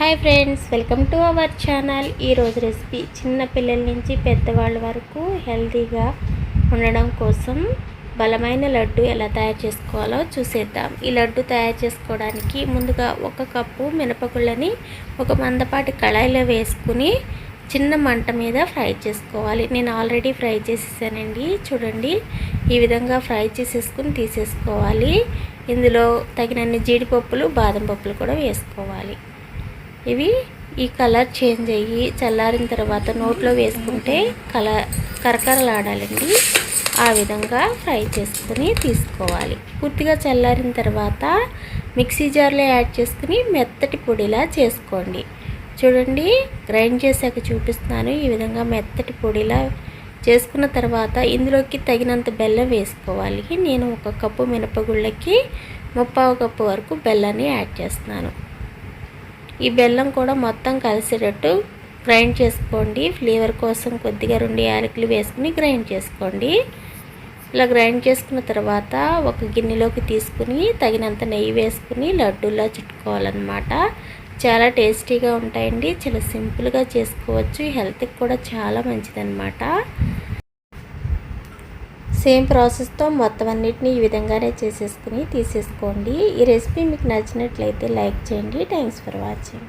Hi friends, welcome to our channel. ఈరోజు recipe చిన్న పిల్లల నుంచి పెద్దవాళ్ళ వరకు హెల్తీగా ఉండడం కోసం బలమైన లడ్డు ఎలా తయారు చేసుకోవాలో చూసేద్దాం. ఈ లడ్డు తయారు చేసుకోవడానికి ముందుగా 1 కప్పు మినపగుళ్ళని ఒక మందపాటి కళాయిలో వేసుకుని చిన్న మంట మీద ఫ్రై చేసుకోవాలి. నేను ఆల్రెడీ ఫ్రై చేసేసానండి. చూడండి, ఈ విధంగా ఫ్రై చేసేసుకుని తీసేసుకోవాలి. ఇందులో తగినన్ని జీడిపప్పులు, బాదం పప్పులు కూడా వేసుకోవాలి. ఇవి ఈ కలర్ చేంజ్ అయ్యి చల్లారిన తర్వాత నోట్లో వేసుకుంటే కరకరలాడాలండి. ఆ విధంగా ఫ్రై చేసుకుని తీసుకోవాలి. పూర్తిగా చల్లారిన తర్వాత మిక్సీ జార్లో యాడ్ చేసుకుని మెత్తటి పొడిలా చేసుకోండి. చూడండి, గ్రైండ్ చేశాక చూపిస్తున్నాను. ఈ విధంగా మెత్తటి పొడిలా చేసుకున్న తర్వాత ఇందులోకి తగినంత బెల్లం వేసుకోవాలి. నేను 1 కప్పు మినపగుళ్ళకి 3/4 కప్పు వరకు బెల్లాన్ని యాడ్ చేస్తున్నాను. ఈ బెల్లం కూడా మొత్తం కలిసేటట్టు గ్రైండ్ చేసుకోండి. ఫ్లేవర్ కోసం కొద్దిగా 2 యాలకులు వేసుకుని గ్రైండ్ చేసుకోండి. ఇలా గ్రైండ్ చేసుకున్న తర్వాత ఒక గిన్నెలోకి తీసుకుని తగినంత నెయ్యి వేసుకుని లడ్డూలా చుట్టుకోవాలన్నమాట. చాలా టేస్టీగా ఉంటాయండి. చాలా సింపుల్గా చేసుకోవచ్చు. హెల్త్కి కూడా చాలా మంచిదన్నమాట. సేమ్ ప్రాసెస్తో మొత్తం అన్నిటిని ఈ విధంగానే చేసేసుకుని తీసేసుకోండి. ఈ రెసిపీ మీకు నచ్చినట్లయితే లైక్ చేయండి. Thanks for watching.